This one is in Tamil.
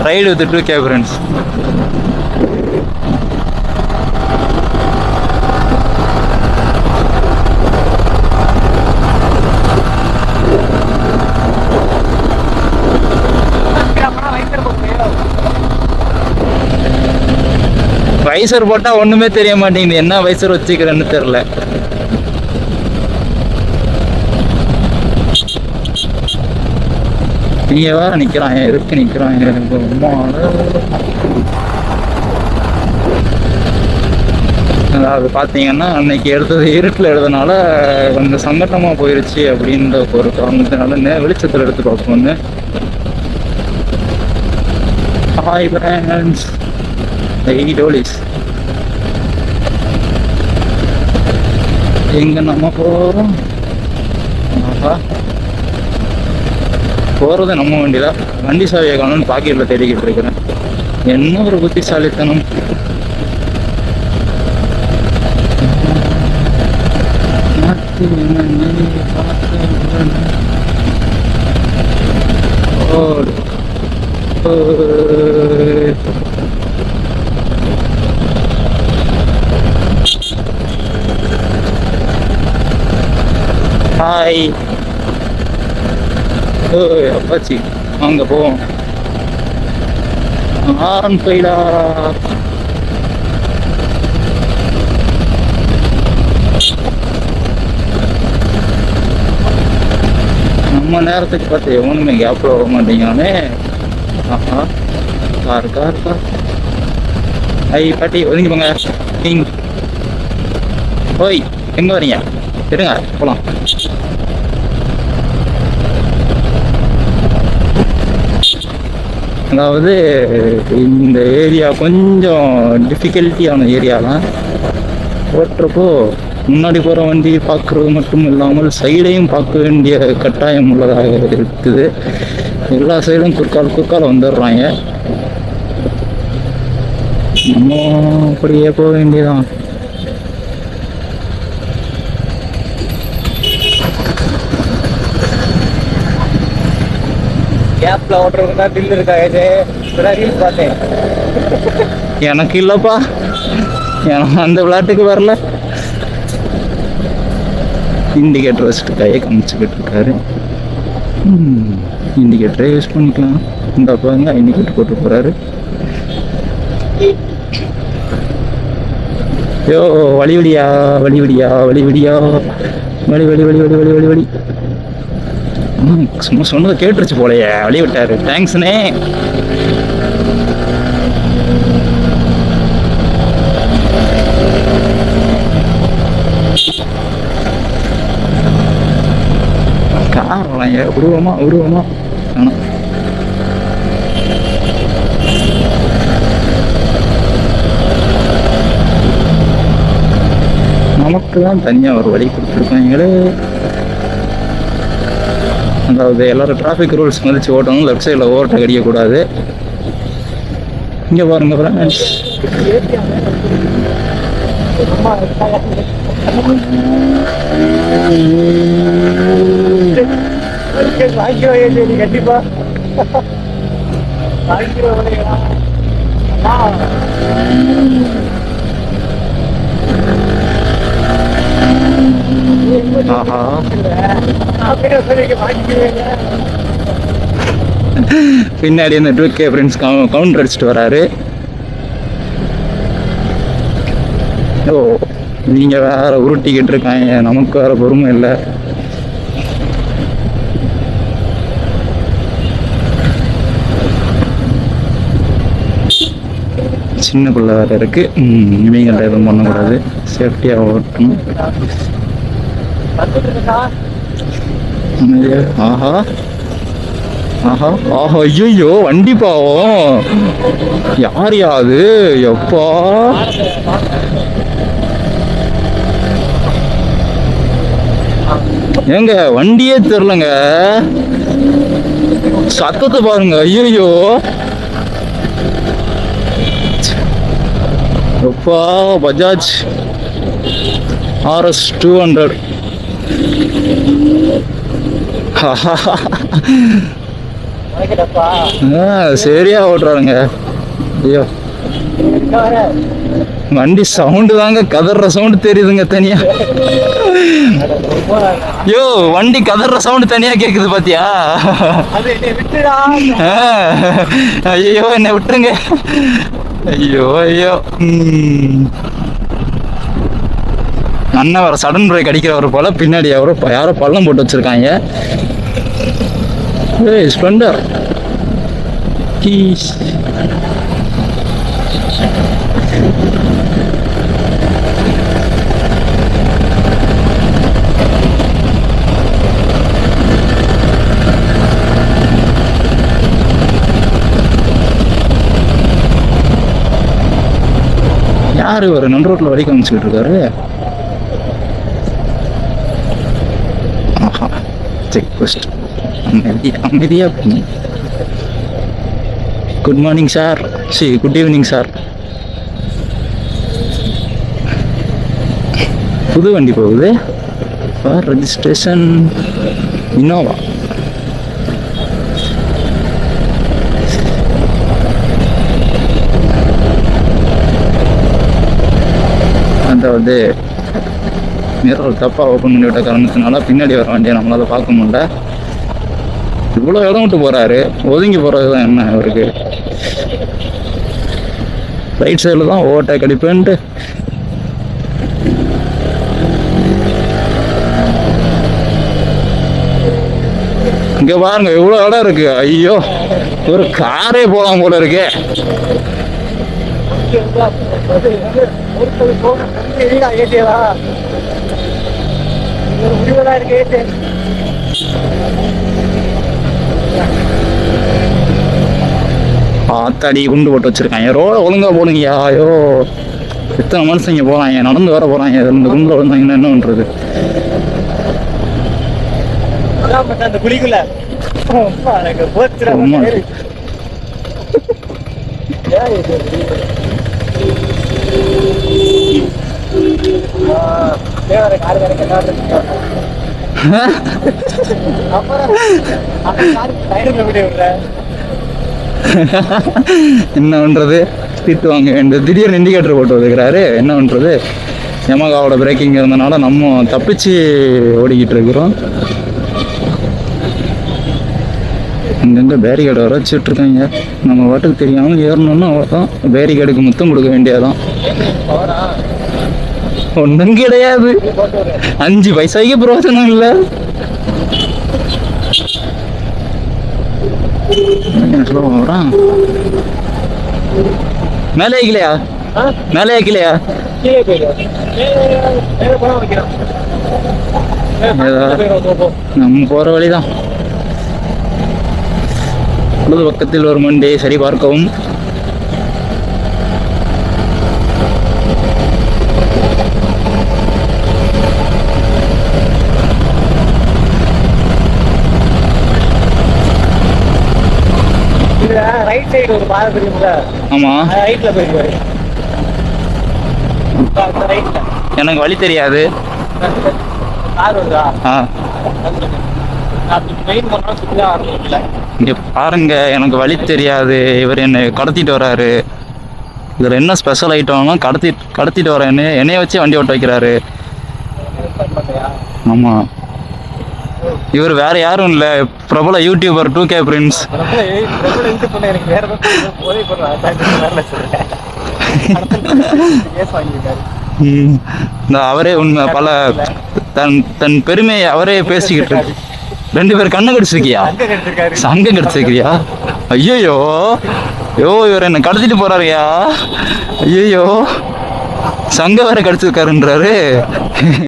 Ride with 2K friends. Visor போட்டா ஒண்ணுமே தெரிய மாட்டேங்குது, என்ன வைசர் வச்சுக்கிறேன்னு தெரியல. நீங்க வேற நிக்கிறான், எதுக்கு நிக்கிறான்? அதாவது பாத்தீங்கன்னா அன்னைக்கு எடுத்தது இருட்டில் எடுத்தனால கொஞ்சம் சங்கட்டமா போயிருச்சு அப்படின்ற ஒரு காரணத்தினால வெளிச்சத்தில் எடுத்து பார்ப்போம்னு. Hi friends, $80. எங்க நம்ம போறோம்? போறது நம்ம வண்டிதான். வண்டி சாவியை காணும்னு பாக்கெட்ல தேடிக்கிட்டு இருக்கிறேன். என்ன ஒரு புத்திசாலித்தனம்! ஹாய், அப்பாச்சி, வாங்க போவோம். ஆரன் போயிடா. நம்ம நேரத்துக்கு பார்த்து எவனுமே கேப்ல வர மாட்டேங்கானே. ஆஹா, கார் கார் கார். ஐ பாட்டி ஒதுங்கி போங்க. ஓய், எங்க வரீங்க? இருங்க போலாம். அதாவது இந்த ஏரியா கொஞ்சம் டிஃபிகல்ட்டியான ஏரியா தான். ஓட்டுறப்போ முன்னாடி போகிற வண்டி பார்க்குறது மட்டும் இல்லாமல் சைடையும் பார்க்க வேண்டிய கட்டாயம் உள்ளதாக இருக்குது. எல்லா சைடும் குறுக்கால் வந்துடுறாங்க. நம்ம அப்படியே போக வேண்டியதான். கேப்ல ஓட்டுறவங்க பில் இருக்கா? ரீல்ஸ் பார்த்தேன். எனக்கு இல்லப்பா, எனக்கு அந்த விளையாட்டுக்கு வரல. இண்டிகேட்டர் வச்சுட்டு கையை காமிச்சுக்கிட்டு இருக்காரு. இண்டிகேட்டரே யூஸ் பண்ணிக்கலாம். இந்த பாருங்க, இண்டிகேட்டர் போட்டு போறாரு. யோ, வழிவிடியா வழிவிடியா வழிவிடியா வழி வழி வழி வழி வழி வழி வழி. சும்மா சொன்னதை கேட்டுருச்சு போலையே, வழி விட்டாரு. தேங்க்ஸ்ண்ணே. காரணம் உருவமா ஆனால் நமக்கு தான் தனியாக ஒரு வழி கொடுத்துருக்காங்களே. அதாவது எல்லாரும் டிராஃபிக் ரூல்ஸ் மதிச்சு ஓட்டணும். லெஃப்ட் சைடில் ஓவர்டேக் அடிக்கக்கூடாது. இங்கே பாருங்க ஃப்ரெண்ட்ஸ், கண்டிப்பா பின்னாடி இந்த 2K ஃப்ரெண்ட்ஸ் கவுண்டர் அடிச்சுட்டு வராரு. ஓ, நீங்க வேற உருட்டிக்கிட்டு இருக்காங்க, நமக்கு வேற பொறுமை இல்லை. சின்ன பிள்ளை வேற இருக்கு. இவங்கள்ட்ட எதுவும் பண்ணக்கூடாது, சேஃப்டியாக ஓட்டணும். ஆஹா ஆஹா ஆஹா, ஐயோ வண்டி பாவம். யார் யாது? எப்பா ஏங்க, வண்டியே தெரிலங்க, சத்தத்தை பாருங்க. ஐயோ எப்பா, பஜாஜ் RS 200. சரியா ஓட்டுறாருங்க. ஐயோ வண்டி சவுண்டு தாங்க, கதற சவுண்டு தெரியுதுங்க தனியா. ஐயோ வண்டி கதற சவுண்டு தனியா கேக்குது பாத்தியா? ஐயோ என்ன விட்டுருங்க. ஐயோ ஐயோ. அண்ணன் வர சடன் பிரேக் அடிக்கிறவர் போல, பின்னாடி யாரோ பள்ளம் போட்டு வச்சிருக்காங்க. Splendor keys. யாரு ஒரு நன் ரோட்ல வழி காமிச்சுக்கிட்டு இருக்காரு? Check post. அமைதியா பண்ணி. Good morning sir. Good evening sir. புது வண்டி போகுது. For registration Innova. அதாவது மிரர் தப்பாக ஓப்பன் பண்ணி விட்ட காரணத்தினால பின்னாடி வர வண்டியை நம்மளால பார்க்க முடியல. இவ்வளோ இடம் விட்டு போகிறாரு, ஒதுங்கி போகிறது தான் என்ன அவருக்கு. ரைட் சைடில் தான் ஓவர்டேக் அடிப்பேன்ட்டு. இங்கே பாருங்க இவ்வளோ இடம் இருக்கு. ஐயோ ஒரு காரே போகலாம் போல இருக்கு. ஆத்தாடி குண்டு போட்டு வச்சிருக்காங்க. ரோட ஒழுங்கா போடுங்கயா. ஐயோ எத்தனை மனுஷங்க போறாங்க, நடந்து வர போறாங்க. இந்த குண்டு விழுந்தாங்கன்னா என்ன பண்றது? என்ன பண்றது? திட்டு வாங்க வேண்டும். திடீர்னு இண்டிகேட்டர் போட்டு வந்துக்கிறாரு. என்ன பண்றது? யமகாவோட பிரேக்கிங் இருந்தனால நம்ம தப்பிச்சு ஓடிக்கிட்டு இருக்கிறோம். இங்கங்க பேரிகேடு வர வச்சுட்டு இருக்காங்க. நம்ம வாட்டுக்கு தெரியாம ஏறணும்னா அவ்வளோதான். பேரிகேடுக்கு முத்தம் கொடுக்க வேண்டியதான். ஒன்றும் கிடையாது. 5 பைசாய்க்கு பிரயோஜனம் இல்லை. மேலே வைக்கலையா? மேலே வைக்கலையா? நம்ம போற வழிதான். வலது பக்கத்தில் ஒரு மண்டே சரி பார்க்கவும். ரைட் சைடு ஒரு பாதை தெரியும்ல? ஆமா, ரைட்ல போயிடுவாரு. எனக்கு வழி தெரியாது. இங்க பாருங்க, எனக்கு வழி தெரியாது. இவர் என்னை கடத்திட்டு வர்றாரு. இதில் என்ன ஸ்பெஷல் ஐட்டம்னா கடத்திட்டு வரேன்னு என்னைய வச்சு வண்டி ஓட்ட வைக்கிறாரு. ஆமா, இவர் வேற யாரும் இல்ல, பிரபல யூடியூபர் 2K பிரின்ஸ். அவரே உண்மை பல தன் பெருமையை அவரே பேசிக்கிட்டு இருக்கு. 2 பேர் கண்ணு கடிச்சிருக்கியா? சங்கம் கடிச்சிருக்கியா? ஐயோ இவர் என்ன கடத்திட்டு போறாருயா. ஐயோ சங்க வேற கடிச்சிருக்காருன்றாரு.